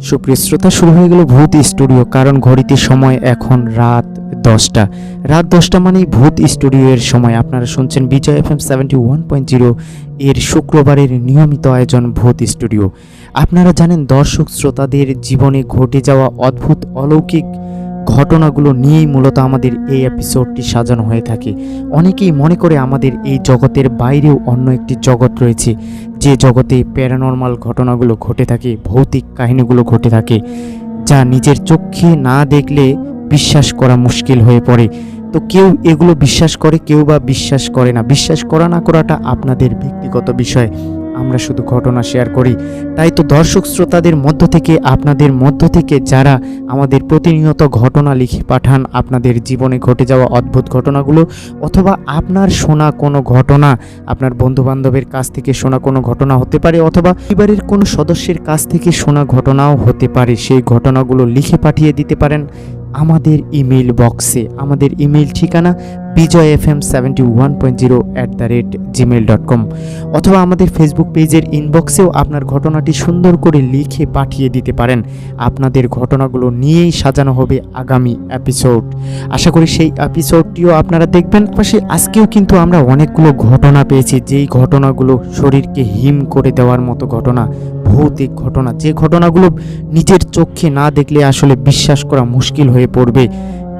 সুপ্রিয় শ্রোতা, শুরু হয়ে গেল ভূত স্টুডিও। কারণ ঘড়িতে সময় এখন রাত 10টা। রাত 10টা মানেই ভূত স্টুডিওর সময়। আপনারা শুনছেন বিজয় FM 71.0 এর শুক্রবারের নিয়মিত আয়োজন ভূত স্টুডিও। আপনারা জানেন, দর্শক শ্রোতাদের জীবনে ঘটে যাওয়া অদ্ভুত অলৌকিক ঘটনাগুলো নিয়েই মূলত আমাদের এই এপিসোডটি সাজানো হয়ে থাকে। অনেকেই মনে করে আমাদের এই জগতের বাইরেও অন্য একটি জগৎ রয়েছে, যে জগতে প্যারানর্মাল ঘটনাগুলো ঘটে থাকে, ভৌতিক কাহিনীগুলো ঘটে থাকে, যা নিজের চোখে না দেখলে বিশ্বাস করা মুশকিল হয়ে পড়ে। তো কেউ এগুলো বিশ্বাস করে, কেউ বা বিশ্বাস করে না। বিশ্বাস করা না করাটা আপনাদের ব্যক্তিগত বিষয়। আমরা শুধু ঘটনা শেয়ার করি। তাই তো দর্শক শ্রোতাদের মধ্য থেকে, আপনাদের মধ্য থেকে যারা আমাদের প্রতিনিয়ত ঘটনা লিখে পাঠান, আপনাদের জীবনে ঘটে যাওয়া অদ্ভুত ঘটনাগুলো, অথবা আপনার শোনা কোনো ঘটনা, আপনার বন্ধুবান্ধবের কাছ থেকে শোনা কোনো ঘটনা হতে পারে, অথবা পরিবারের কোনো সদস্যের কাছ থেকে শোনা ঘটনাও হতে পারে, সেই ঘটনাগুলো লিখে পাঠিয়ে দিতে পারেন আমাদের ইমেল বক্সে। আমাদের ইমেল ঠিকানা bijoyfm71.0@gmail.com, অথবা আমাদের ফেসবুক পেজের ইনবক্সেও আপনার ঘটনাটি সুন্দর করে লিখে পাঠিয়ে দিতে পারেন। আপনাদের ঘটনাগুলো নিয়েই সাজানো হবে আগামী এপিসোড। আশা করি সেই এপিসোডটিও আপনারা দেখবেন। পাশে আজকেও কিন্তু আমরা অনেকগুলো ঘটনা পেয়েছি, যেই ঘটনাগুলো শরীরকে হিম করে দেওয়ার মতো ঘটনা, ভৌতিক ঘটনা, যে ঘটনাগুলো নিজের চোখে না দেখলে আসলে বিশ্বাস করা মুশকিল হয়ে পড়বে।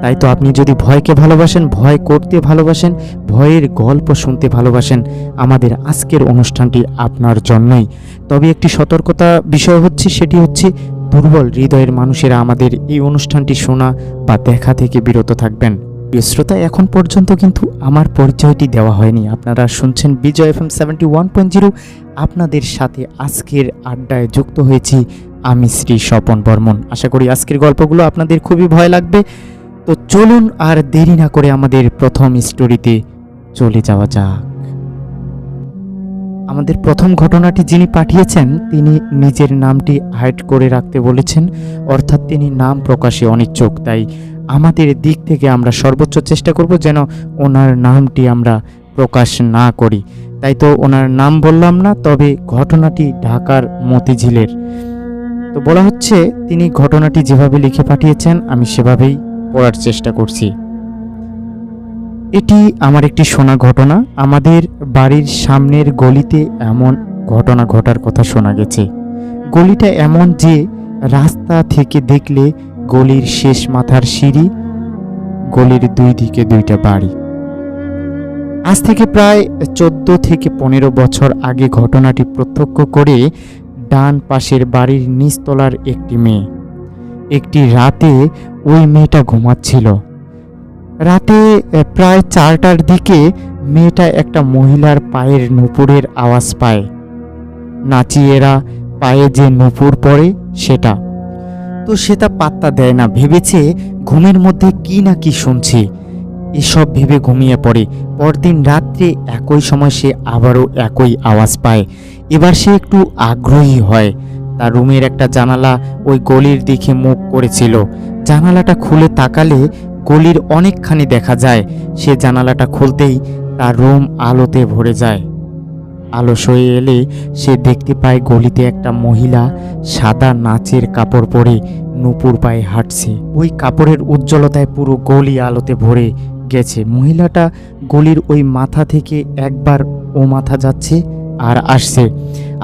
তাই তো আপনি যদি ভয়কে ভালোবাসেন, ভয় করতে ভালোবাসেন, ভয়ের গল্প শুনতে ভালোবাসেন, আমাদের আজকের অনুষ্ঠানটি আপনার জন্যই। তবে একটি সতর্কতা বিষয় হচ্ছে, সেটি হচ্ছে দুর্বল হৃদয়ের মানুষেরা আমাদের এই অনুষ্ঠানটি শোনা বা দেখা থেকে বিরত থাকবেন। প্রিয় শ্রোতা, এখন পর্যন্ত কিন্তু আমার পরিচয়টি দেওয়া হয়নি। আপনারা শুনছেন বিজয় FM 71.0। আপনাদের সাথে আজকের আড্ডায় যুক্ত হয়েছি আমি শ্রী স্বপন বর্মন। আশা করি আজকের গল্পগুলো আপনাদের খুবই ভয় লাগবে। তো চলুন আর দেরি না করে আমাদের প্রথম স্টোরিতে চলে যাওয়া যাক। আমাদের প্রথম ঘটনাটি যিনি পাঠিয়েছেন, তিনি নিজের নামটি হাইড করে রাখতে বলেছেন, অর্থাৎ তিনি নাম প্রকাশে অনিচ্ছুক। তাই আমাদের দিক থেকে আমরা সর্বোচ্চ চেষ্টা করব যেন ওনার নামটি আমরা প্রকাশ না করি। তাই তো ওনার নাম বললাম না, তবে ঘটনাটি ঢাকার মতিঝিলের। তো বলা হচ্ছে, তিনি ঘটনাটি যেভাবে লিখে পাঠিয়েছেন আমি সেভাবেই পড়ার চেষ্টা করছি। এটি আমার একটি শোনা ঘটনা। আমাদের বাড়ির সামনের গলিতে এমন ঘটনা ঘটার কথা শোনা গেছে। গলিটা এমন যে রাস্তা থেকে দেখলে গলির শেষ মাথার সিঁড়ি, গলির দুই দিকে দুইটা বাড়ি। আজ থেকে প্রায় 14 থেকে 15 বছর আগে ঘটনাটি প্রত্যক্ষ করে ডান পাশের বাড়ির নিচতলার একটি মেয়ে। একটি রাতে ওই মেয়েটা ঘুমাচ্ছিল। রাতে প্রায় 4টার দিকে মেয়েটা একটা মহিলার পায়ের নুপুরের আওয়াজ পায়। নাচিয়েরা পায়ে যে নুপুর পরে সেটা। তো সেটা পাত্তা দেয় না, ভেবেছে ঘুমের মধ্যে কি না কি শুনছে। এসব ভেবে ঘুমিয়ে পড়ে। পরদিন রাত্রে একই সময় সে আবারও একই আওয়াজ পায়। এবার সে একটু আগ্রহী হয়। তার রুমের একটা জানালা ওই গলির দিকে মুখ করেছিল। জানালাটা খুলে তাকালে গলির অনেকখানি দেখা যায়। সে জানালাটা খুলতেই তার রুম আলোতে ভরে যায়। আলো সয়ে এলে সে দেখতে পায় গলিতে একটা মহিলা সাদা নাচের কাপড় পরে নুপুর পায়ে হাঁটছে। ওই কাপড়ের উজ্জ্বলতায় পুরো গলি আলোতে ভরে গেছে। মহিলাটা গলির ওই মাথা থেকে একবার ও মাথা যাচ্ছে আর আসছে।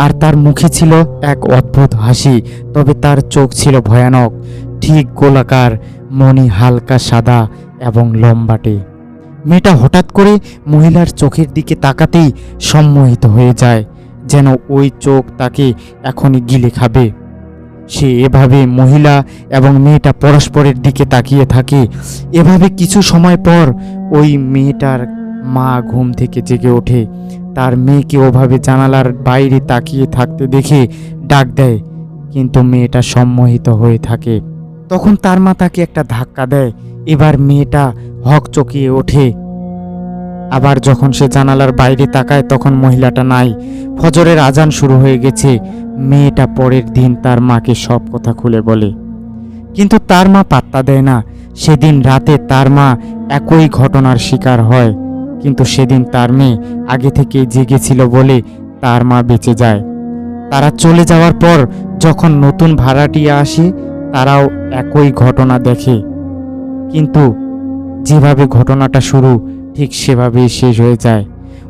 আর তার মুখে ছিল এক অদ্ভুত হাসি, তবে তার চোখ ছিল ভয়ানক, ঠিক গোলাকার, মনি হালকা সাদা এবং লম্বাটে। মেয়েটা হঠাৎ করে মহিলার চোখের দিকে তাকাতেই সম্মোহিত হয়ে যায়, যেন ওই চোখ তাকে এখনই গিলে খাবে। সে এভাবে মহিলা এবং মেয়েটা পরস্পরের দিকে তাকিয়ে থাকে। এভাবে কিছু সময় পর ওই মেয়েটার মা ঘুম থেকে জেগে ওঠে। তার মেয়েকে ওভাবে জানালার বাইরে তাকিয়ে থাকতে দেখে ডাক দেয়, কিন্তু মেয়েটা সম্মোহিত হয়ে থাকে। তখন তার মা তাকে একটা ধাক্কা দেয়। এবার মেয়েটা হকচকিয়ে ওঠে। আবার যখন সে জানালার বাইরে তাকায় তখন মহিলাটা নাই। ফজরের আজান শুরু হয়ে গেছে। মেয়েটা পরের দিন তার মাকে সব কথা খুলে বলে, কিন্তু তার মা পাত্তা দেয় না। সেদিন রাতে তার মা একই ঘটনার শিকার হয়, কিন্তু সেদিন তার মেয়ে আগে থেকেই জেগেছিল বলে তার মা বেঁচে যায়। তারা চলে যাওয়ার পর যখন নতুন ভাড়াটিয়া আসে তারাও একই ঘটনা দেখে, কিন্তু যেভাবে ঘটনাটা শুরু ঠিক সেভাবেই শেষ হয়ে যায়।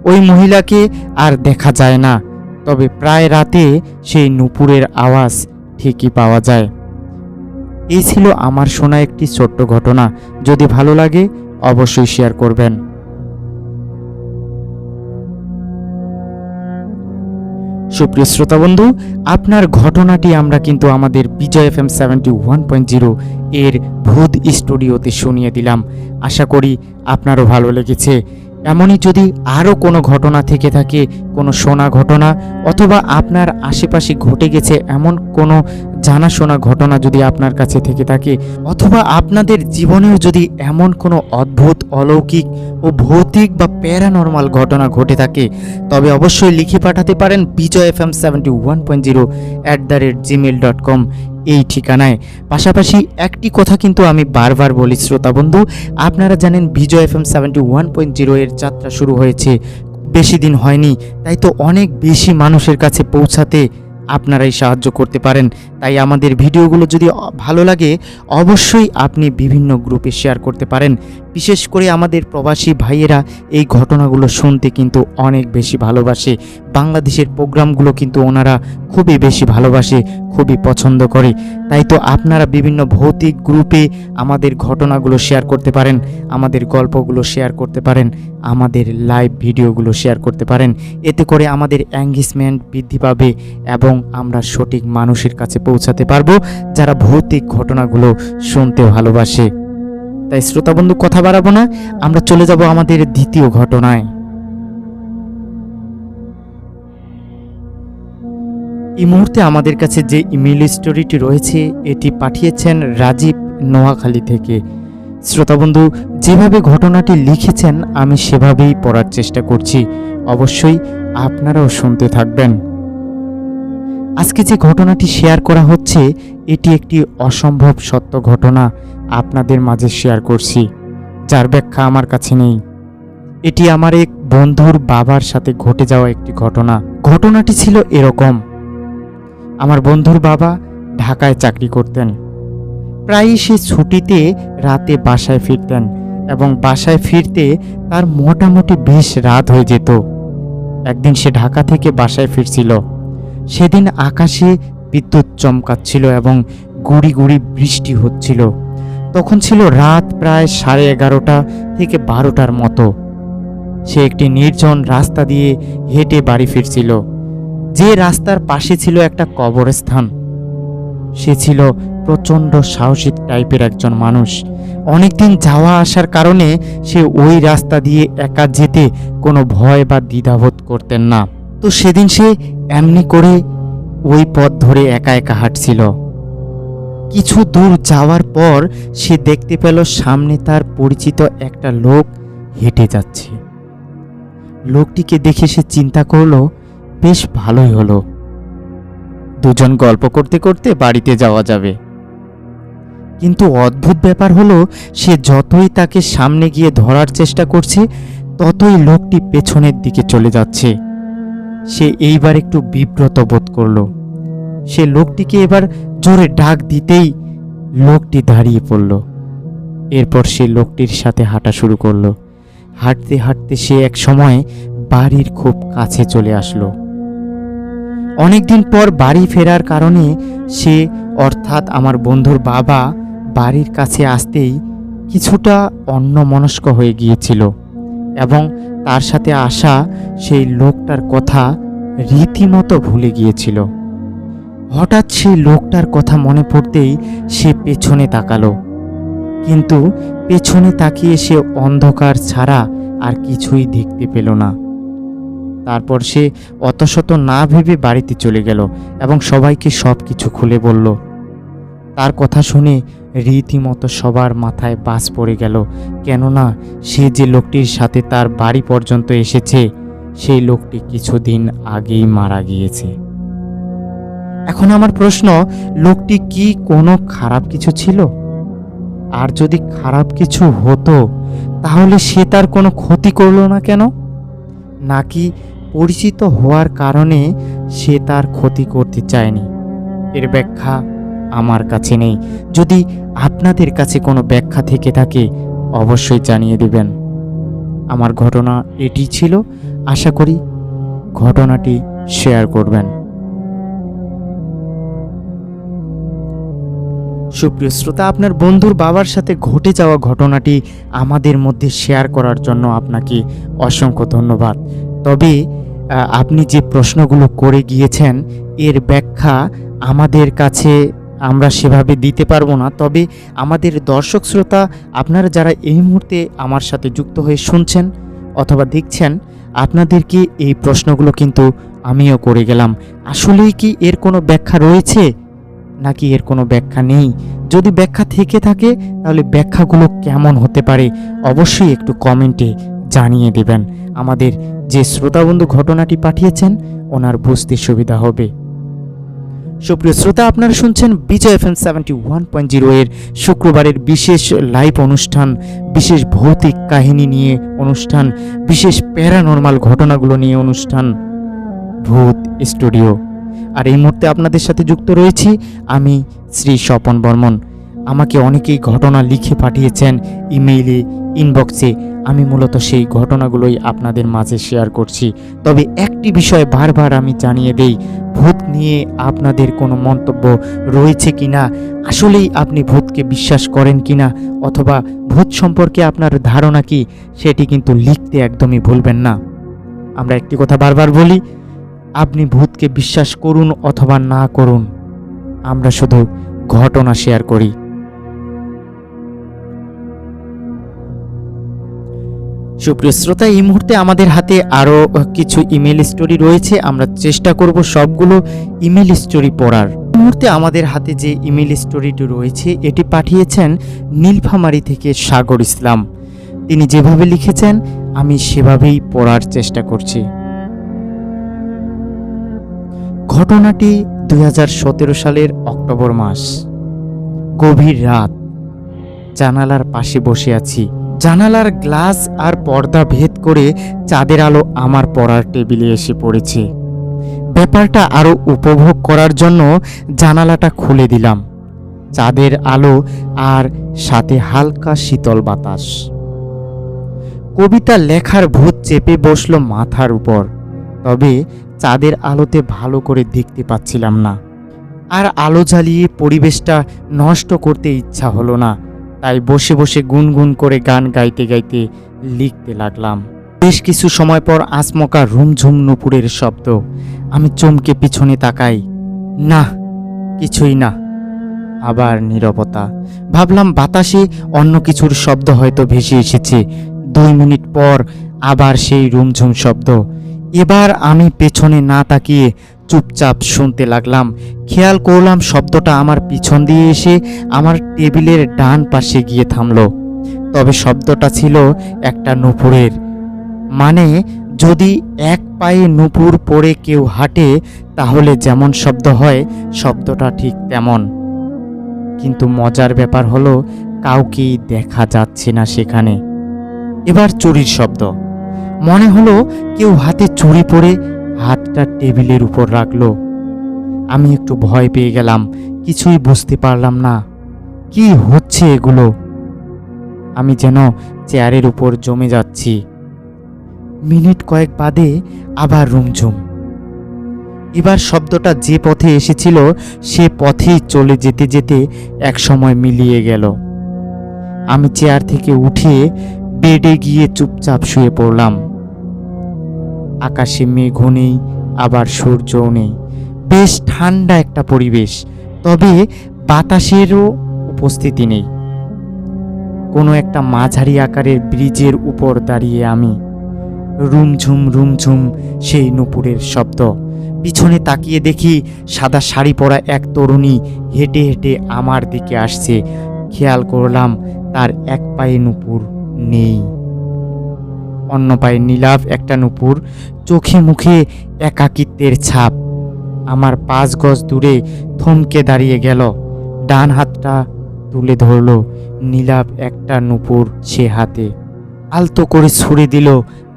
ওই মহিলাকে আর দেখা যায় না, তবে প্রায় রাতে সেই নূপুরের আওয়াজ ঠিকই পাওয়া যায়। এই ছিল আমার শোনা একটি ছোট্ট ঘটনা। যদি ভালো লাগে অবশ্যই শেয়ার করবেন। সুপ্রিয় শ্রোতা বন্ধু, আপনার ঘটনাটি আমরা কিন্তু আমাদের বিজয় FM 71.0 এর ভূত স্টুডিওতে শুনিয়ে দিলাম। আশা করি আপনারও ভালো লেগেছে। এমনই যদি আরও কোনো ঘটনা থেকে থাকে, কোনো শোনা ঘটনা অথবা আপনার আশেপাশে ঘটে গেছে এমন কোনো জানাশোনা ঘটনা যদি আপনার কাছে থেকে থাকে, অথবা আপনাদের জীবনেও যদি এমন কোনো অদ্ভুত, অলৌকিক ও ভৌতিক বা প্যারানর্মাল ঘটনা ঘটে থাকে, তবে অবশ্যই লিখে পাঠাতে পারেন বিজয় FM 71.0 @gmail.com এই ঠিকানায়। পাশাপাশি একটি কথা কিন্তু আমি বারবার বলি শ্রোতা বন্ধু, আপনারা জানেন বিজয় FM 71.0 এর যাত্রা শুরু হয়েছে, বেশি দিন হয়নি, তাই তো অনেক বেশি মানুষের কাছে পৌঁছাতে আপনারাই সাহায্য করতে পারেন। তাই আমাদের ভিডিওগুলো যদি ভালো লাগে অবশ্যই আপনি বিভিন্ন গ্রুপে শেয়ার করতে পারেন। বিশেষ করে আমাদের প্রবাসী ভাইয়েরা এই ঘটনাগুলো শুনতে কিন্তু অনেক বেশি ভালোবাসে। বাংলাদেশের প্রোগ্রামগুলো কিন্তু ওনারা খুবই বেশি ভালোবাসে, খুবই পছন্দ করে। তাই তো আপনারা বিভিন্ন ভৌতিক গ্রুপে আমাদের ঘটনাগুলো শেয়ার করতে পারেন, আমাদের গল্পগুলো শেয়ার করতে পারেন, আমাদের লাইভ ভিডিওগুলো শেয়ার করতে পারেন। এতে করে আমাদের এঙ্গেজমেন্ট বৃদ্ধি পাবে এবং আমরা সঠিক মানুষের কাছে পৌঁছাতে পারবো যারা ভৌতিক ঘটনাগুলো শুনতে ভালোবাসে। তাই শ্রোতা বন্ধু কথা বাড়াবো না, আমরা চলে যাব আমাদের দ্বিতীয় ঘটনায়। এই মুহূর্তে আমাদের কাছে যে ইমেল স্টোরিটি রয়েছে এটি পাঠিয়েছেন রাজীব, নোয়াখালী থেকে। শ্রোতা বন্ধু যেভাবে ঘটনাটি লিখেছেন আমি সেভাবেই পড়ার চেষ্টা করছি, অবশ্যই আপনারাও শুনতে থাকবেন। আজকে যে ঘটনাটি শেয়ার করা হচ্ছে এটি একটি অসম্ভব সত্য ঘটনা আপনাদের মাঝে শেয়ার করছি, যার ব্যাখ্যা আমার কাছে নেই। এটি আমার এক বন্ধুর বাবার সাথে ঘটে যাওয়া একটি ঘটনা। ঘটনাটি ছিল এরকম: আমার বন্ধুর বাবা ঢাকায় চাকরি করতেন। প্রায়ই সে ছুটিতে রাতে বাসায় ফিরতেন এবং বাসায় ফিরতে তার মোটামুটি বেশ রাত হয়ে যেত। একদিন সে ঢাকা থেকে বাসায় ফিরছিল। সেদিন আকাশে বিদ্যুৎ চমকাচ্ছিল এবং গুড়ি গুড়ি বৃষ্টি হচ্ছিল। তখন ছিল রাত প্রায় 11:30 থেকে 12টার মতো। সে একটি নির্জন রাস্তা দিয়ে হেঁটে বাড়ি ফিরছিল, যে রাস্তার পাশে ছিল একটা কবরস্থান। সে ছিল প্রচণ্ড সাহসী টাইপের একজন মানুষ। অনেকদিন যাওয়া আসার কারণে সে ওই রাস্তা দিয়ে একা যেতে কোনো ভয় বা দ্বিধাবোধ করতেন না। তো সেদিন সে এমনি করে ওই পথ ধরে একা একা হাঁটছিল। কিছু দূর যাওয়ার পর সে দেখতে পেল সামনে তার পরিচিত একটা লোক হেঁটে যাচ্ছে। লোকটিকে দেখে সে চিন্তা করলো বেশ ভালোই হলো, দুজন গল্প করতে করতে বাড়িতে যাওয়া যাবে। কিন্তু অদ্ভুত ব্যাপার হলো, সে যতই তাকে সামনে গিয়ে ধরার চেষ্টা করছে ততই লোকটি পেছনের দিকে চলে যাচ্ছে। সে এইবার একটু বিব্রত বোধ করলো। সে লোকটিকে এবার জোরে ডাক দিতেই লোকটি দাঁড়িয়ে পড়ল। এরপর সে লোকটির সাথে হাঁটা শুরু করলো। হাঁটতে হাঁটতে সে এক সময় বাড়ির খুব কাছে চলে আসলো। অনেকদিন পর বাড়ি ফেরার কারণে সে, অর্থাৎ আমার বন্ধুর বাবা, বাড়ির কাছে আসতেই কিছুটা অন্যমনস্ক হয়ে গিয়েছিল এবং তার সাথে আসা সেই লোকটার কথা রীতিমতো ভুলে গিয়েছিল। হঠাৎ সেই লোকটার কথা মনে পড়তেই সে পেছনে তাকালো, কিন্তু পেছনে তাকিয়ে সে অন্ধকার ছাড়া আর কিছুই দেখতে পেল না। তারপর সে অতশত না ভেবে বাড়িতে চলে গেল এবং সবাইকে সব কিছু খুলে বলল। তার কথা শুনে রীতিমতো সবার মাথায় বাজ পড়ে গেল, কেননা সে যে লোকটির সাথে তার বাড়ি পর্যন্ত এসেছে সেই লোকটি কিছুদিন আগেই মারা গিয়েছে। এখন আমার প্রশ্ন, লোকটি কি কোনো খারাপ কিছু ছিল? আর যদি খারাপ কিছু হতো তাহলে সে তার কোনো ক্ষতি করলো না কেন? নাকি পরিচিত হওয়ার কারণে সে তার ক্ষতি করতে চায়নি। এর ব্যাখ্যা আমার কাছে নেই। যদি আপনাদের কাছে কোনো ব্যাখ্যা থেকে থাকে অবশ্যই জানিয়ে দিবেন। আমার ঘটনা এটি ছিল। আশা করি ঘটনাটি শেয়ার করবেন। সুপ্রিয় শ্রোতা, আপনার বন্ধুর বাবার সাথে ঘটে যাওয়া ঘটনাটি আমাদের মধ্যে শেয়ার করার জন্য আপনাকে অসংখ্য ধন্যবাদ। তবে আপনি যে প্রশ্নগুলো করে গিয়েছেন এর ব্যাখ্যা আমাদের কাছে আমরা সেভাবে দিতে পারবো না। তবে আমাদের দর্শক শ্রোতা, আপনারা যারা এই মুহূর্তে আমার সাথে যুক্ত হয়ে শুনছেন অথবা দেখছেন, আপনাদেরকে এই প্রশ্নগুলো কিন্তু আমিও করে গেলাম। আসলেই কি এর কোনো ব্যাখ্যা রয়েছে নাকি এর কোনো ব্যাখ্যা নেই? যদি ব্যাখ্যা থেকে থাকে তাহলে ব্যাখ্যাগুলো কেমন হতে পারে অবশ্যই একটু কমেন্টে জানিয়ে দেবেন। আমাদের যে শ্রোতাবন্ধু ঘটনাটি পাঠিয়েছেন ওনার বুঝতে সুবিধা হবে। সুপ্রিয় শ্রোতা, আপনারা শুনছেন বিজয় FM 71.0 এর শুক্রবারের বিশেষ লাইভ অনুষ্ঠান, বিশেষ ভৌতিক কাহিনী নিয়ে অনুষ্ঠান, বিশেষ প্যারানরমাল ঘটনাগুলো নিয়ে অনুষ্ঠান ভূত স্টুডিও। আর এই মুহূর্তে আপনাদের সাথে যুক্ত রয়েছি আমি শ্রী স্বপন বর্মন। আমাকে অনেকেই ঘটনা লিখে পাঠিয়েছেন ইমেইলে, ইনবক্সে। আমি মূলত সেই ঘটনাগুলোই আপনাদের মাঝে শেয়ার করছি। তবে একটি বিষয় বারবার আমি জানিয়ে দেই, ভূত নিয়ে আপনাদের কোনো মন্তব্য রয়েছে কিনা, আসলেই আপনি ভূতকে বিশ্বাস করেন কিনা, অথবা ভূত সম্পর্কে আপনার ধারণা কি, সেটি কিন্তু লিখতে একদমই ভুলবেন না। আমরা একটি কথা বারবার বলি, আপনি ভূতকে বিশ্বাস করুন অথবা না করুন, আমরা শুধু ঘটনা শেয়ার করি। সুপ্রিয় শ্রোতা, এই মুহূর্তে আমাদের হাতে আরও কিছু ইমেল স্টোরি রয়েছে। আমরা চেষ্টা করব সবগুলো ইমেল স্টোরি পড়ার। এই মুহূর্তে আমাদের হাতে যে ইমেল স্টোরিটি রয়েছে এটি পাঠিয়েছেন নীলফামারী থেকে সাগর ইসলাম। তিনি যেভাবে লিখেছেন আমি সেভাবেই পড়ার চেষ্টা করছি। ঘটনাটি 2017 সালের অক্টোবর মাস। গভীর রাত, জানালার পাশে বসে আছি। জানালার গ্লাস আর পর্দা ভেদ করে চাঁদের আলো আমার পড়ার টেবিলে এসে পড়েছে। ব্যাপারটা আরো উপভোগ করার জন্য জানালাটা খুলে দিলাম। চাঁদের আলো আর সাথে হালকা শীতল বাতাস। কবিতা লেখার ভূত চেপে বসলো মাথার উপর। তবে চাঁদের আলোতে ভালো করে দেখতে পাচ্ছিলাম না, আর আলো জ্বালিয়ে পরিবেশটা নষ্ট করতে ইচ্ছা হলো না। তাই বসে বসে গুনগুন করে গান গাইতে গাইতে লিখতে লাগলাম। বেশ কিছু সময় পর আচমকা রুমঝুম নুপুরের শব্দ। আমি চমকে পিছনে তাকাই, না কিছুই না। আবার নীরবতা। ভাবলাম বাতাসে অন্য কিছুর শব্দ হয়তো ভেসে এসেছে। 2 মিনিট পর আবার সেই রুমঝুম শব্দ। এবার আমি পেছনে না তাকিয়ে চুপচাপ শুনতে লাগলাম। খেয়াল করলাম শব্দটা আমার পিছন দিয়ে এসে আমার টেবিলের ডান পাশে গিয়ে থামলো। তবে শব্দটা ছিল একটা নূপুরের। মানে যদি এক পায়ে নূপুর পরে কেউ হাঁটে তাহলে যেমন শব্দ হয় শব্দটা ঠিক তেমন। কিন্তু মজার ব্যাপার হলো কাউকেই দেখা যাচ্ছে না সেখানে। এবার চুরির শব্দ। মনে হলো কেউ হাতে চুরি পরে হাতটা টেবিলের উপর রাখলো। আমি একটু ভয় পেয়ে গেলাম, কিছুই বুঝতে পারলাম না কি হচ্ছে এগুলো। আমি যেন চেয়ারের উপর জমে যাচ্ছি। মিনিট কয়েক বাদে আবার রুমঝুম। এবার শব্দটা যে পথে এসেছিল সে পথেই চলে যেতে যেতে এক সময় মিলিয়ে গেল। আমি চেয়ার থেকে উঠে বেডে গিয়ে চুপচাপ শুয়ে পড়লাম। আকাশে মেঘও নেই, আবার সূর্যও নেই। বেশ ঠান্ডা একটা পরিবেশ, তবে বাতাসেরও উপস্থিতি নেই। কোনো একটা মাঝারি আকারের ব্রিজের উপর দাঁড়িয়ে আমি। রুমঝুম রুমঝুম সেই নূপুরের শব্দ। পিছনে তাকিয়ে দেখি সাদা শাড়ি পরা এক তরুণী হেঁটে হেঁটে আমার দিকে আসছে। খেয়াল করলাম তার এক পায়ে নূপুর নেই, অন্য পায়ে নীলাভ একটা নূপুর। চোখে মুখে একাকিত্বের ছাপ। আমার 5 গজ দূরে থমকে দাঁড়িয়ে গেল। ডান হাতটা তুলে ধরল। নীলাভ একটা নূপুর সে হাতে। আলতো করে ছুড়ে দিল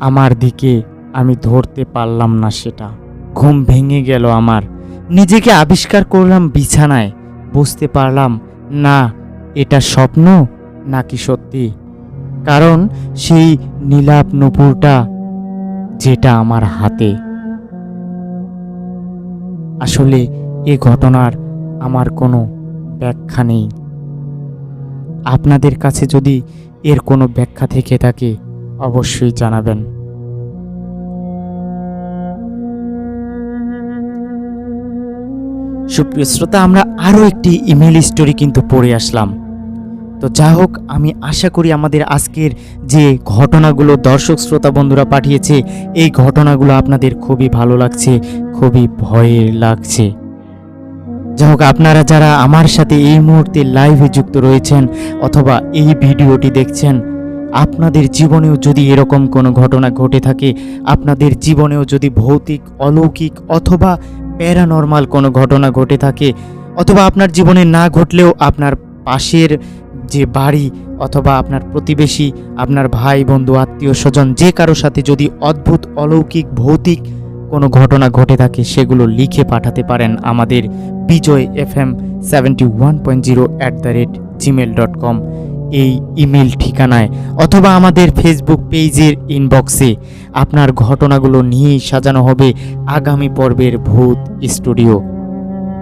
আমার দিকে। আমি ধরতে পারলাম না সেটা। ঘুম ভেঙে গেল আমার। নিজেকে আবিষ্কার করলাম বিছানায়। বুঝতে পারলাম না এটা স্বপ্ন নাকি সত্যি। কারণ সেই নীলাপ নূপুরটা যেটা আমার হাতে। আসলে এ ঘটনার আমার কোনো ব্যাখ্যা নেই। আপনাদের কাছে যদি এর কোনো ব্যাখ্যা থেকে থাকে অবশ্যই জানাবেন। সুপ্রিয় শ্রোতা, আমরা আরও একটি ইমেল স্টোরি কিন্তু পড়ে আসলাম। তো যা হোক, আমি আশা করি আমাদের আজকের যে ঘটনাগুলো দর্শক শ্রোতা বন্ধুরা পাঠিয়েছে, এই ঘটনাগুলো আপনাদের খুবই ভালো লাগছে, খুবই ভয়ের লাগছে। যা হোক, আপনারা যারা আমার সাথে এই মুহূর্তে লাইভে যুক্ত রয়েছেন অথবা এই ভিডিওটি দেখছেন, আপনাদের জীবনেও যদি এরকম কোনো ঘটনা ঘটে থাকে, আপনাদের জীবনেও যদি ভৌতিক, অলৌকিক অথবা প্যারানর্মাল কোনো ঘটনা ঘটে থাকে, অথবা আপনার জীবনে না ঘটলেও আপনার পাশের যে বাড়ি অথবা আপনার প্রতিবেশী, আপনার ভাই বন্ধু আত্মীয় স্বজন যে কারোর সাথে যদি অদ্ভুত, অলৌকিক, ভৌতিক কোনো ঘটনা ঘটে থাকে, সেগুলো লিখে পাঠাতে পারেন আমাদের bijoyfm71.0@gmail.com এই ইমেল ঠিকানায়, অথবা আমাদের ফেসবুক পেজের ইনবক্সে। আপনার ঘটনাগুলো নিয়েই সাজানো হবে আগামী পর্বের ভূত স্টুডিও।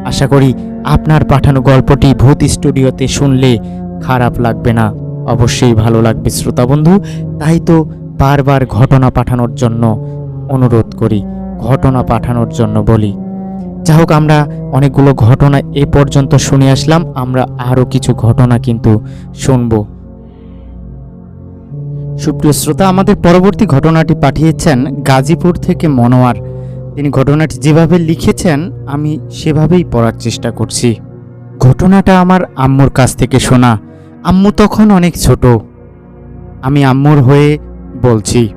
আশা করি আপনার পাঠানো গল্পটি ভূত স্টুডিওতে শুনলে খারাপ লাগবে না, অবশ্যই ভালো লাগবে শ্রোতা বন্ধু। তাই তো বারবার ঘটনা পাঠানোর জন্য অনুরোধ করি, ঘটনা পাঠানোর জন্য বলি। যা হোক, আমরা অনেকগুলো ঘটনা এ পর্যন্ত শুনে আসলাম, আমরা আরও কিছু ঘটনা কিন্তু শুনব। সুপ্রিয় শ্রোতা, আমাদের পরবর্তী ঘটনাটি পাঠিয়েছেন গাজীপুর থেকে মনোয়ার। তিনি ঘটনাটি যেভাবে লিখেছেন আমি সেভাবেই পড়ার চেষ্টা করছি। ঘটনাটা আমার আম্মুর কাছ থেকে শোনা। আম্মু তখন অনেক ছোট। আমি আম্মুর হয়ে বলছি।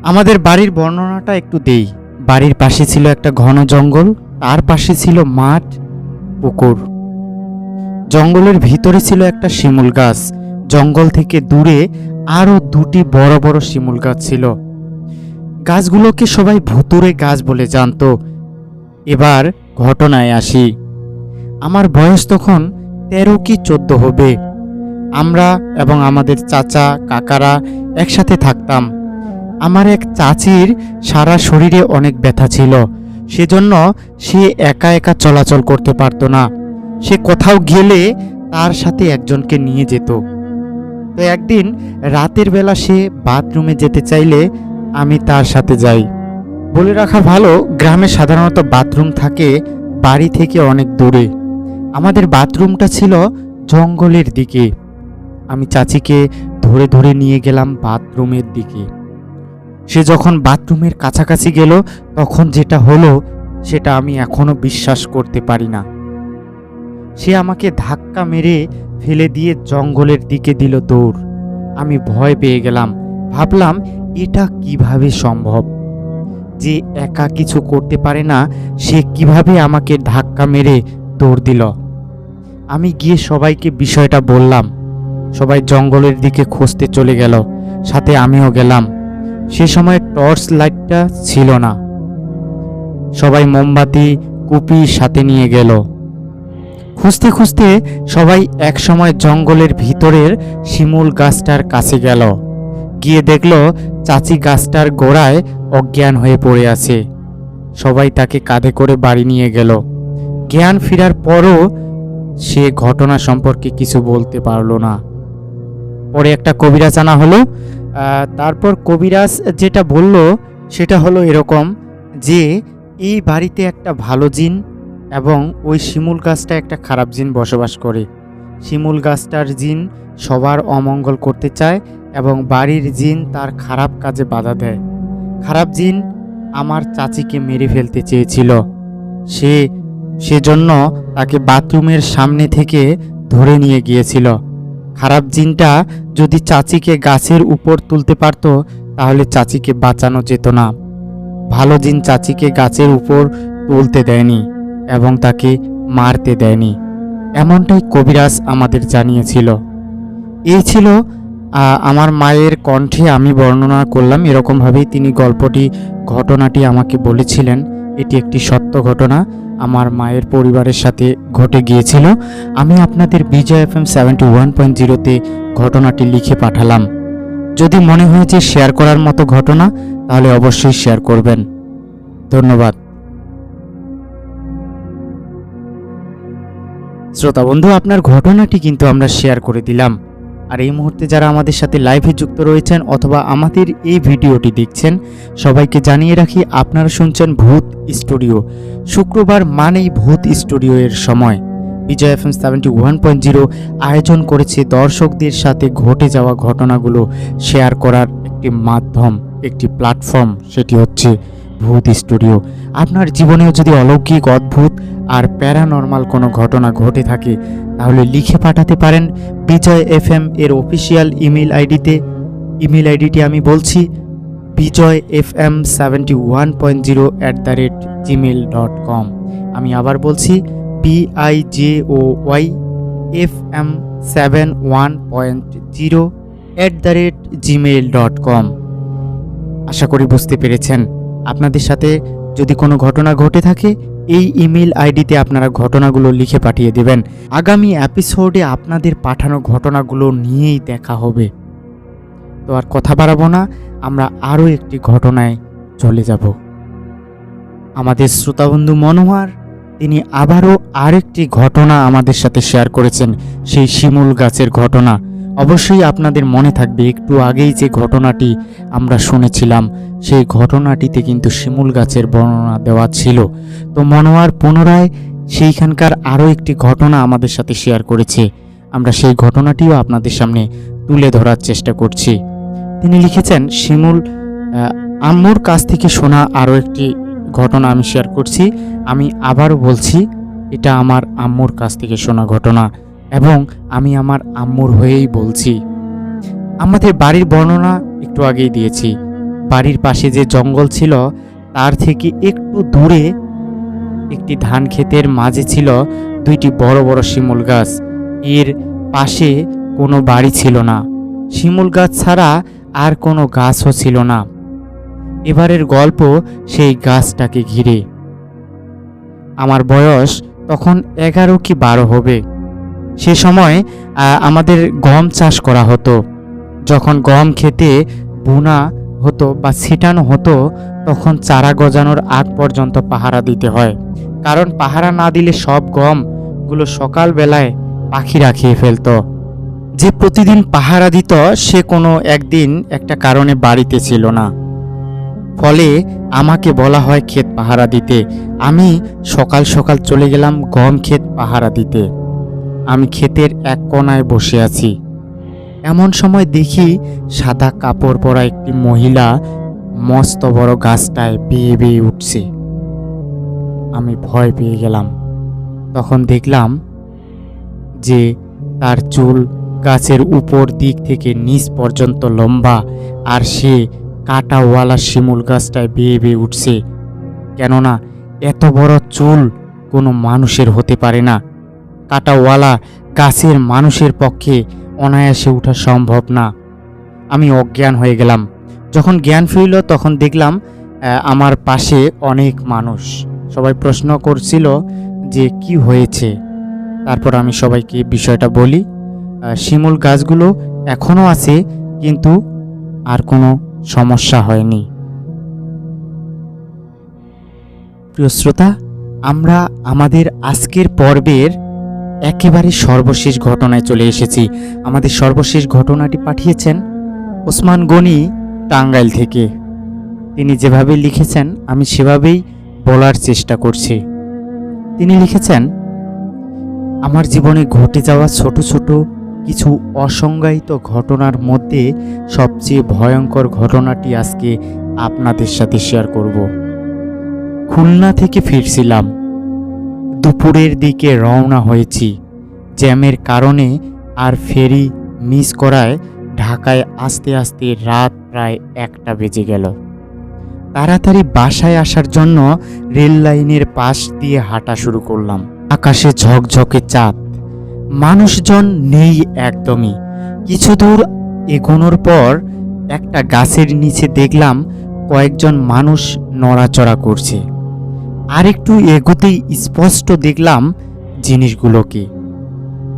আমাদের বাড়ির বর্ণনাটা একটু দেই। বাড়ির পাশে ছিল একটা ঘন জঙ্গল, তার পাশে ছিল মাঠ, পুকুর। জঙ্গলের ভিতরে ছিল একটা শিমুল গাছ। জঙ্গল থেকে দূরে আরও দুটি বড় বড় শিমুল গাছ ছিল। গাছগুলোকে সবাই ভুতুড়ে গাছ বলে জানতো। এবার ঘটনায় আসি। আমার বয়স তখন 13 কি 14 হবে। আমরা এবং আমাদের চাচা কাকারা একসাথে থাকতাম। আমার এক চাচির সারা শরীরে অনেক ব্যথা ছিল, সেজন্য সে একা একা চলাচল করতে পারতো না। সে কোথাও গেলে তার সাথে একজনকে নিয়ে যেত। তো একদিন রাতের বেলা সে বাথরুমে যেতে চাইলে আমি তার সাথে যাই। বলে রাখা ভালো, গ্রামে সাধারণত বাথরুম থাকে বাড়ি থেকে অনেক দূরে। আমাদের বাথরুমটা ছিল জঙ্গলের দিকে। আমি চাচিকে ধরে ধরে নিয়ে গেলাম বাথরুমের দিকে। সে যখন বাথরুমের কাছাকাছি গেল, তখন যেটা হলো সেটা আমি এখনো বিশ্বাস করতে পারি না। সে আমাকে ধাক্কা মেরে ফেলে দিয়ে জঙ্গলের দিকে দিল দৌড়। আমি ভয় পেয়ে গেলাম। ভাবলাম এটা কিভাবে সম্ভব? যে একা কিছু করতে পারে না, সে কিভাবে আমাকে ধাক্কা মেরে দৌড় দিল? আমি গিয়ে সবাইকে বিষয়টা বললাম। সবাই জঙ্গলের দিকে খুঁজতে চলে গেল, সাথে আমিও গেলাম। সে সময় টর্চ লাইটটা ছিল না। সবাই মোমবাতি কুপি সাথে নিয়ে গেল। খুঁজতে খুঁজতে সবাই এক সময় জঙ্গলের ভিতরের শিমুল গাছটার কাছে গেল। গিয়ে দেখল চাচি গাছটার গোড়ায় অজ্ঞান হয়ে পড়ে আছে। সবাই তাকে কাঁধে করে বাড়ি নিয়ে গেল। জ্ঞান ফেরার পরও সে ঘটনা সম্পর্কে কিছু বলতে পারল না। পরে একটা কবিরাজ আনা হলো। তারপর কবিরাজ যেটা বলল সেটা হলো এরকম যে এই বাড়িতে একটা ভালো জিন এবং ওই শিমুল গাছটা একটা খারাপ জিন বসবাস করে। শিমুল গাছটার জিন সবার অমঙ্গল করতে চায় এবং বাড়ির জিন তার খারাপ কাজে বাধা দেয়। খারাপ জিন আমার চাচিকে মেরে ফেলতে চেয়েছিল। সেজন্য তাকে বাথরুমের সামনে থেকে ধরে নিয়ে গিয়েছিল। খারাপ জিনটা যদি চাচিকে গাছের উপর তুলতে পারত, তাহলে চাচিকে বাঁচানো যেত না। ভালো জিন চাচিকে গাছের উপর তুলতে দেয়নি এবং তাকে মারতে দেয়নি, এমনটাই কবিরাজ আমাদের জানিয়েছিল। এই ছিল আমার মায়ের কণ্ঠে আমি বর্ণনা করলাম, এরকমভাবেই তিনি ঘটনাটি আমাকে বলেছিলেন। এটি একটি সত্য ঘটনা, আমার মায়ের পরিবারের সাথে ঘটে গিয়েছিল। আমি আপনাদের বিজয় FM 71.0-তে ঘটনাটি লিখে পাঠালাম। যদি মনে হয় যে শেয়ার করার মতো ঘটনা, তাহলে অবশ্যই শেয়ার করবেন। ধন্যবাদ। শ্রোতা বন্ধু, আপনার ঘটনাটি কিন্তু আমরা শেয়ার করে দিলাম। আর এই মুহূর্তে যারা আমাদের সাথে লাইভে যুক্ত রয়েছেন অথবা আমাদের এই ভিডিওটি দেখছেন, সবাইকে জানিয়ে রাখি আপনারা শুনছেন ভূত স্টুডিও। শুক্রবার মানেই ভূত স্টুডিও এর সময়। বিজয় FM 71.0 আয়োজন করেছে দর্শকদের সাথে ঘটে যাওয়া ঘটনাগুলো শেয়ার করার একটি মাধ্যম, একটি প্ল্যাটফর্ম, সেটি হচ্ছে ভূত স্টুডিও। আপনার জীবনেও যদি অলৌকিক, অদ্ভুত আর প্যারানর্মাল কোনো ঘটনা ঘটে থাকে, তাহলে লিখে পাঠাতে পারেন বিজয় FM এর অফিসিয়াল ইমেল আইডিতে। ইমেল আইডিটি আমি বলছি, bijoyfm71.0@gmail.com। আমি আবার বলছি, bijoyfm71.0@gmail.com। আশা করি বুঝতে পেরেছেন। আপনাদের সাথে যদি কোনো ঘটনা ঘটে থাকে, এই ইমেল আইডিতে আপনারা ঘটনাগুলো লিখে পাঠিয়ে দেবেন। আগামী এপিসোডে আপনাদের পাঠানো ঘটনাগুলো নিয়েই দেখা হবে। তো আর কথা বাড়াবো না, আমরা আরও একটি ঘটনায় চলে যাব। আমাদের শ্রোতাবন্ধু মনোয়ার, তিনি আবারও আরেকটি ঘটনা আমাদের সাথে শেয়ার করেছেন, সেই শিমুল গাছের ঘটনা। অবশ্যই আপনাদের মনে থাকবে, একটু আগেই যে ঘটনাটি আমরা শুনেছিলাম, সেই ঘটনাটিতে কিন্তু শিমুল গাছের বর্ণনা দেওয়া ছিল। তো মনোয়ার পুনরায় সেইখানকার আরও একটি ঘটনা আমাদের সাথে শেয়ার করেছে। আমরা সেই ঘটনাটিও আপনাদের সামনে তুলে ধরার চেষ্টা করছি। তিনি লিখেছেন, আম্মুর কাছ থেকে শোনা আরও একটি ঘটনা আমি শেয়ার করছি। আমি আবারও বলছি, এটা আমার আম্মুর কাছ থেকে শোনা ঘটনা এবং আমি আমার আম্মুর হয়েই বলছি। আমাদের বাড়ির বর্ণনা একটু আগেই দিয়েছি। বাড়ির পাশে যে জঙ্গল ছিল, তার থেকে একটু দূরে একটি ধান ক্ষেতের মাঝে ছিল দুইটি বড় বড় শিমুল গাছ। এর পাশে কোনো বাড়ি ছিল না। শিমুল গাছ ছাড়া আর কোনো গাছও ছিল না। এবারের গল্প সেই গাছটাকে ঘিরে। আমার বয়স তখন 11 কি 12 হবে। সে সময় আমাদের গম চাষ করা হতো। যখন গম খেতে বোনা হতো বা ছিটানো হতো, তখন চারা গজানোর আগ পর্যন্ত পাহারা দিতে হয়। কারণ পাহারা না দিলে সব গমগুলো সকালবেলায় পাখিরা খেয়ে ফেলতো। যে প্রতিদিন পাহারা দিত, সে কোনো একদিন একটা কারণে বাড়িতে ছিল না। ফলে আমাকে বলা হয় ক্ষেত পাহারা দিতে। আমি সকাল সকাল চলে গেলাম গম ক্ষেত পাহারা দিতে। আমি ক্ষেতের এক কোণায় বসে আছি। এমন সময় দেখি সাদা কাপড় পরা একটি মহিলা মস্ত বড় গাছটায় বেয়ে বেয়ে উঠছে। আমি ভয় পেয়ে গেলাম। তখন দেখলাম যে তার চুল গাছের উপর দিক থেকে নিচ পর্যন্ত লম্বা, আর সে কাঁটাওয়ালা শিমুল গাছটায় বেয়ে বেয়ে উঠছে। কেননা এত বড় চুল কোনো মানুষের হতে পারে না। কাঁটাওয়ালা গাছের মানুষের পক্ষে অনায়াসে ওঠা সম্ভব না। আমি অজ্ঞান হয়ে গেলাম। যখন জ্ঞান ফিরল, তখন দেখলাম আমার পাশে অনেক মানুষ। সবাই প্রশ্ন করছিল যে কি হয়েছে। তারপর আমি সবাইকে বিষয়টা বলি। শিমুল গাছগুলো এখনও আছে, কিন্তু আর কোনো সমস্যা হয়নি। প্রিয় শ্রোতা, আমরা আমাদের আজকের পর্বের একেবারে সর্বশেষ ঘটনায় চলে এসেছি। আমাদের সর্বশেষ ঘটনাটি পাঠিয়েছেন ওসমান গনি, টাঙ্গাইল থেকে। তিনি যেভাবে লিখেছেন আমি সেভাবেই বলার চেষ্টা করছি। তিনি লিখেছেন, আমার জীবনে ঘটে যাওয়া ছোট ছোট কিছু অসংজ্ঞায়িত ঘটনার মধ্যে সবচেয়ে ভয়ঙ্কর ঘটনাটি আজকে আপনাদের সাথে শেয়ার করব। খুলনা থেকে ফিরছিলাম। দুপুরের দিকে রওনা হয়েছি। জ্যামের কারণে আর ফেরি মিস করায় ঢাকায় আসতে আসতে রাত প্রায় 1টা বেজে গেল। তাড়াতাড়ি বাসায় আসার জন্য রেল লাইনের পাশ দিয়ে হাঁটা শুরু করলাম। আকাশে ঝকঝকে চাঁদ, মানুষজন নেই একদমই। কিছু দূর এগোনোর পর একটা গাছের নিচে দেখলাম কয়েকজন মানুষ নড়াচড়া করছে। আর একটু এগোতেই স্পষ্ট দেখলাম জিনিসগুলোকে।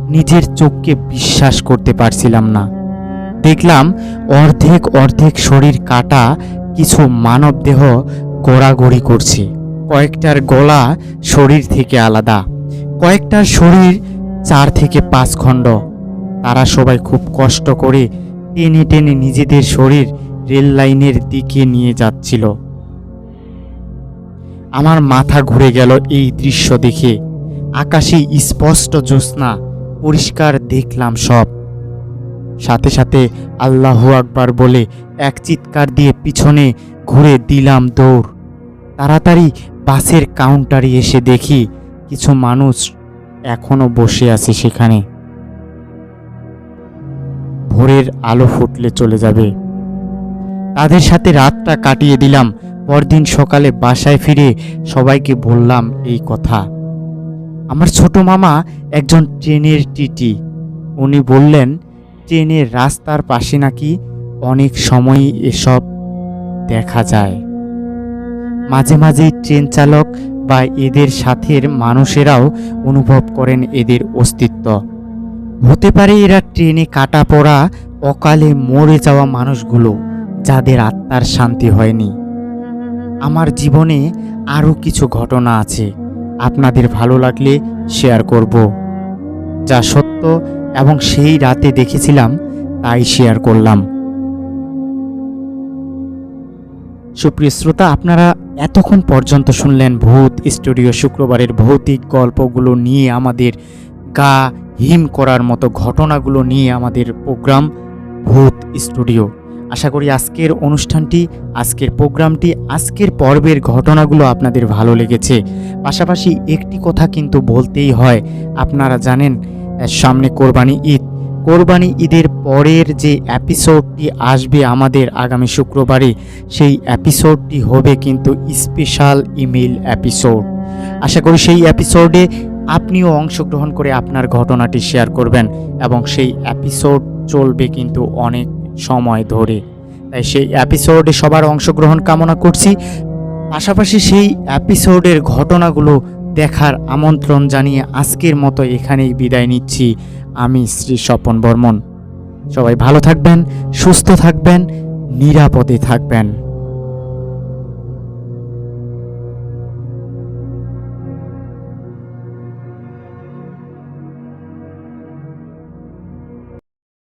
নিজের চোখকে বিশ্বাস করতে পারছিলাম না। দেখলাম অর্ধেক অর্ধেক শরীর কাটা কিছু মানবদেহ গড়াগড়ি করছে। কয়েকটার গলা শরীর থেকে আলাদা, কয়েকটার শরীর 4 থেকে 5 খণ্ড। তারা সবাই খুব কষ্ট করে টেনে টেনে নিজেদের শরীর রেল লাইনের দিকে নিয়ে যাচ্ছিল। আমার মাথা ঘুরে গেল এই দৃশ্য দেখে। আকাশে স্পষ্ট জ্যোৎস্না, পরিষ্কার দেখলাম সব। সাথে সাথে আল্লাহু আকবার বলে এক চিৎকার দিয়ে পিছনে ঘুরে দিলাম দৌড়। তাড়াতাড়ি বাসের কাউন্টারে এসে দেখি কিছু মানুষ এখনো বসে আছে সেখানে। ভোরের আলো ফুটলে চলে যাবে। তাদের সাথে রাতটা কাটিয়ে দিলাম। পরদিন সকালে বাসায় ফিরে সবাইকে বললাম এই কথা। আমার ছোট মামা একজন ট্রেনের টিটি। উনি বললেন ট্রেনের রাস্তার পাশে নাকি অনেক সময়ই এসব দেখা যায়। মাঝে মাঝেই ট্রেন চালক বা এদের সাথের মানুষেরাও অনুভব করেন এদের অস্তিত্ব। হতে পারে এরা ট্রেনে কাটা পড়া অকালে মরে যাওয়া মানুষগুলো, যাদের আত্মার শান্তি হয়নি। আমার জীবনে আরও কিছু ঘটনা আছে, আপনাদের ভালো লাগলে শেয়ার করব। যা সত্য এবং সেই রাতে দেখেছিলাম তাই শেয়ার করলাম। সুপ্রিয় শ্রোতা, আপনারা এতক্ষণ পর্যন্ত শুনলেন ভূত স্টুডিও শুক্রবারের ভৌতিক গল্পগুলো নিয়ে, আমাদের গা হিম করার মতো ঘটনাগুলো নিয়ে আমাদের প্রোগ্রাম ভূত স্টুডিও। আশা করি আজকের অনুষ্ঠানটি, আজকের প্রোগ্রামটি, আজকের পর্বের ঘটনাগুলো আপনাদের ভালো লেগেছে। পাশাপাশি একটি কথা কিন্তু বলতেই হয়, আপনারা জানেন সামনে কোরবানি ঈদ। কোরবানি ঈদের পরের যে এপিসোডটি আসবে আমাদের আগামী শুক্রবারে, সেই এপিসোডটি হবে কিন্তু স্পেশাল ইমেল এপিসোড। আশা করি সেই এপিসোডে আপনিও অংশগ্রহণ করে আপনার ঘটনাটি শেয়ার করবেন এবং সেই এপিসোড চলবে কিন্তু অনেক সময় ধরে। তাই সেই এপিসোডে সবার অংশগ্রহণ কামনা করছি। পাশাপাশি সেই এপিসোডের ঘটনাগুলো দেখার আমন্ত্রণ জানিয়ে আজকের মতো এখানেই বিদায় নিচ্ছি। আমি শ্রী স্বপন বর্মন। সবাই ভালো থাকবেন, সুস্থ থাকবেন, নিরাপদে থাকবেন।